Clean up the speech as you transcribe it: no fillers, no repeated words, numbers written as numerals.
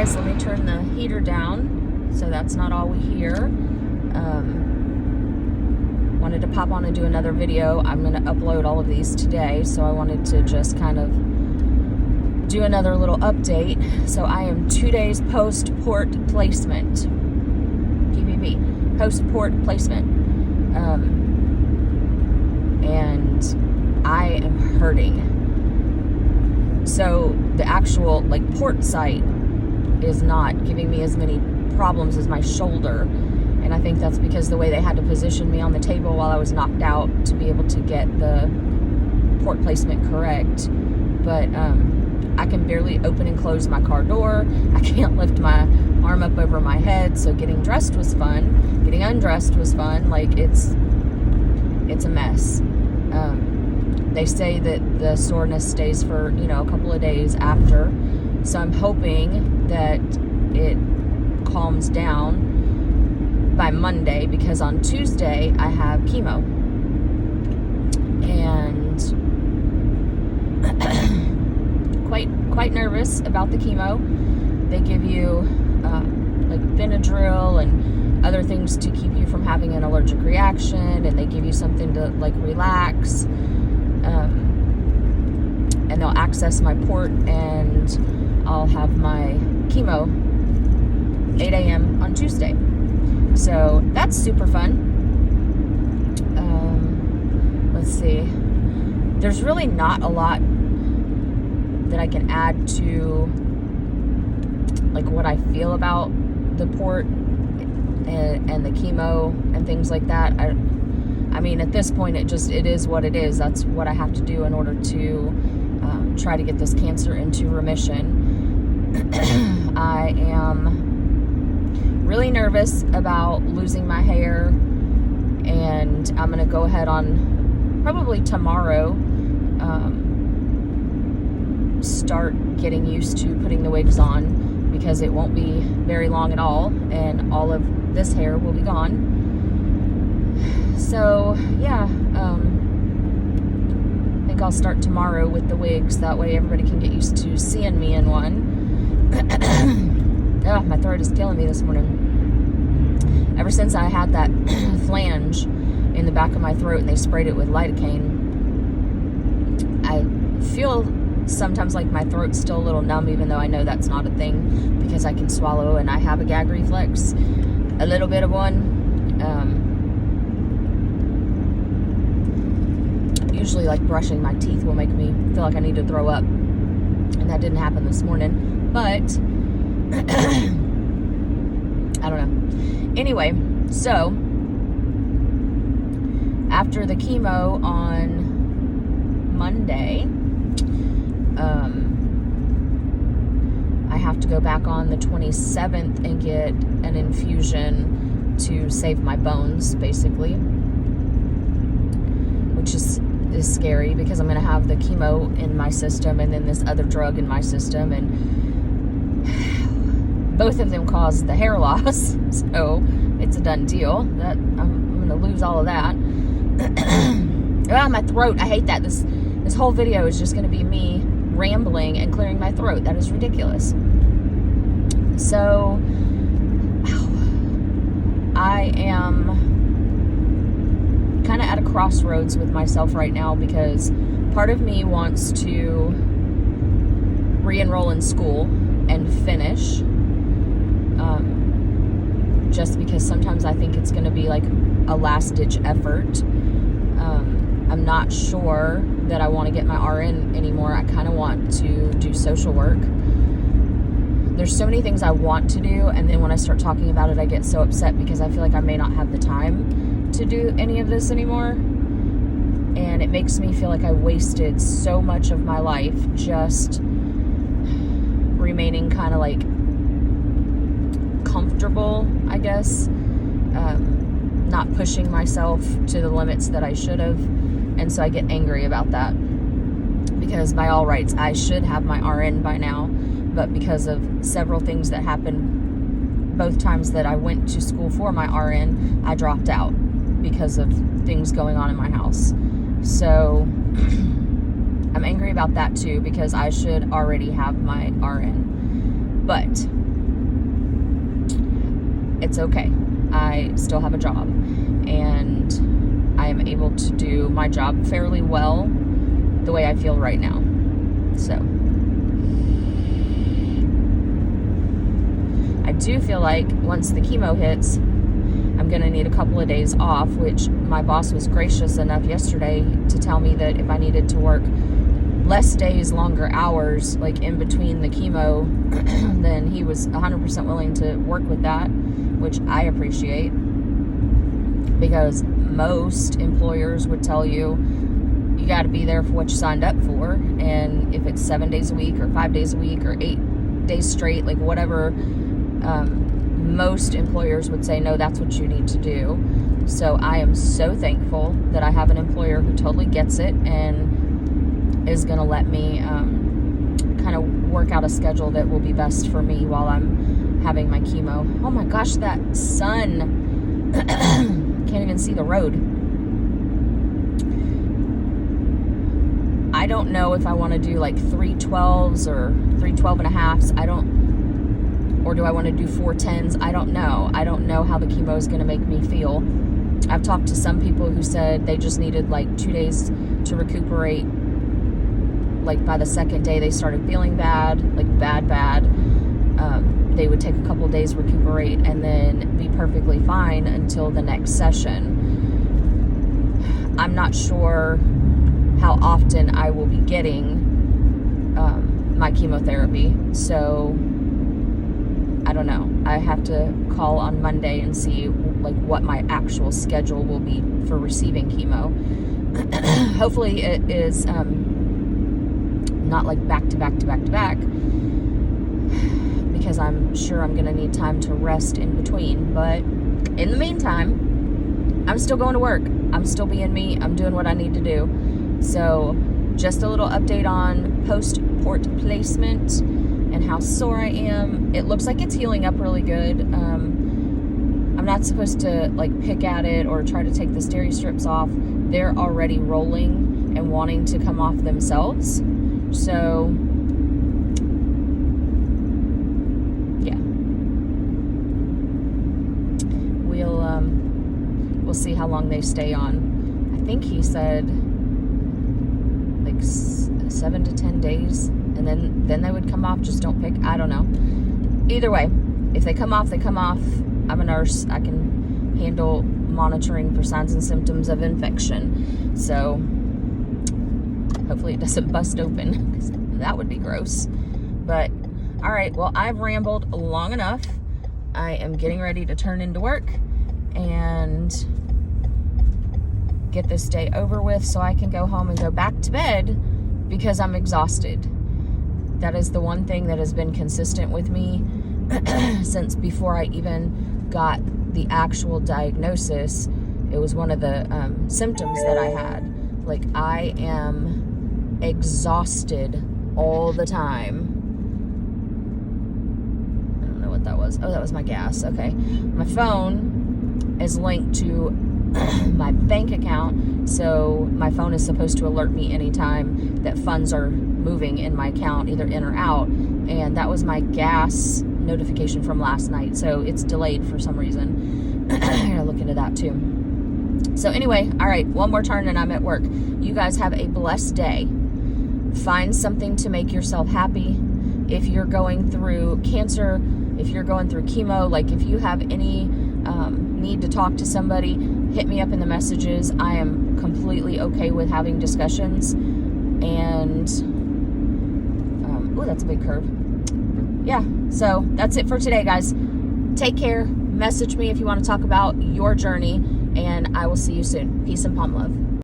guys, let me turn the heater down so that's not all we hear. Wanted to pop on and do another video. I'm going to upload all of these today, so I wanted to just kind of do another little update. So I am 2 days post-port placement. PPP. Post-port placement. And I am hurting. So the actual port site is not giving me as many problems as my shoulder, and I think that's because the way they had to position me on the table while I was knocked out to be able to get the port placement correct. But I can barely open and close my car door. I can't lift my arm up over my head. So getting dressed was fun. Getting undressed was fun. It's a mess. They say that the soreness stays for, a couple of days after. So I'm hoping that it calms down by Monday, because on Tuesday I have chemo. And quite nervous about the chemo. They give you Benadryl and other things to keep you from having an allergic reaction, and they give you something to relax. And they'll access my port, and I'll have my chemo 8 a.m. on Tuesday. So that's super fun. Let's see. There's really not a lot that I can add to what I feel about the port and the chemo and things like that. I mean, at this point, it is what it is. That's what I have to do in order to try to get this cancer into remission. I am really nervous about losing my hair, and I'm going to go ahead on probably tomorrow, start getting used to putting the wigs on, because it won't be very long at all, and all of this hair will be gone. So yeah, I think I'll start tomorrow with the wigs. That way everybody can get used to seeing me in one. Oh, my throat is killing me this morning. Ever since I had that flange in the back of my throat and they sprayed it with lidocaine, I feel sometimes like my throat's still a little numb, even though I know that's not a thing, because I can swallow and I have a gag reflex, a little bit of one. Usually brushing my teeth will make me feel like I need to throw up, and that didn't happen this morning, but I don't know. ANyway, so after the chemo on Monday, I have to go back on the 27th and get an infusion to save my bones, basically, which is scary, because I'm going to have the chemo in my system and then this other drug in my system, and both of them cause the hair loss, so it's a done deal. That I'm going to lose all of that. My throat, I hate that. This whole video is just going to be me rambling and clearing my throat. That is ridiculous. So I am kind of at a crossroads with myself right now, because part of me wants to re-enroll in school and finish, just because sometimes I think it's going to be a last-ditch effort. I'm not sure that I want to get my RN anymore. I kind of want to do social work. There's so many things I want to do, and then when I start talking about it, I get so upset, because I feel like I may not have the time to do any of this anymore, and it makes me feel like I wasted so much of my life just remaining kind of comfortable, I guess, not pushing myself to the limits that I should have. And so I get angry about that, because by all rights I should have my RN by now, but because of several things that happened both times that I went to school for my RN, I dropped out because of things going on in my house. So I'm angry about that too, because I should already have my RN. But it's okay. I still have a job, and I am able to do my job fairly well the way I feel right now. So I do feel like once the chemo hits, I'm going to need a couple of days off, which my boss was gracious enough yesterday to tell me that if I needed to work less days, longer hours, like in between the chemo, then he was 100% willing to work with that, which I appreciate, because most employers would tell you you got to be there for what you signed up for, and if it's 7 days a week or 5 days a week or 8 days straight, like whatever, most employers would say, no, that's what you need to do. So I am so thankful that I have an employer who totally gets it and is going to let me kind of work out a schedule that will be best for me while I'm having my chemo. Oh my gosh, that sun. Can't even see the road. I don't know if I want to do like 312s or 312.5s. Or do I want to do 410s? I don't know. I don't know how the chemo is going to make me feel. I've talked to some people who said they just needed like 2 days to recuperate. Like by the second day they started feeling bad, like bad. They would take a couple days, recuperate, and then be perfectly fine until the next session. I'm not sure how often I will be getting my chemotherapy, so I don't know. I have to call on Monday and see like what my actual schedule will be for receiving chemo. Hopefully it is not like back to back, because I'm sure I'm gonna need time to rest in between. But in the meantime, I'm still going to work. I'm still being me. I'm doing what I need to do. So just a little update on post-port placement and how sore I am. It looks like it's healing up really good. I'm not supposed to like pick at it or try to take the steri strips off. They're already rolling and wanting to come off themselves. So yeah, we'll see how long they stay on. I think he said like 7 to 10 days, and then they would come off. Just don't pick. I don't know. Either way, if they come off, they come off. I'm a nurse. I can handle monitoring for signs and symptoms of infection. So hopefully it doesn't bust open, because that would be gross. But all right, well, I've rambled long enough. I am getting ready to turn into work and get this day over with so I can go home and go back to bed, because I'm exhausted. That is the one thing that has been consistent with me since before I even got the actual diagnosis. It was one of the symptoms that I had. Like, I am exhausted all the time. I don't know what that was. Oh, that was my gas. Okay. My phone is linked to my bank account, so my phone is supposed to alert me anytime that funds are moving in my account, either in or out, and that was my gas notification from last night, so it's delayed for some reason. I gotta look into that too. So anyway, all right, one more turn and I'm at work. You guys have a blessed day. Find something to make yourself happy. If you're going through cancer, if you're going through chemo, like if you have any need to talk to somebody, hit me up in the messages. I am completely okay with having discussions. And oh, that's a big curve. Yeah, so that's it for today, guys. Take care. Message me if you want to talk about your journey, and I will see you soon. Peace and palm love.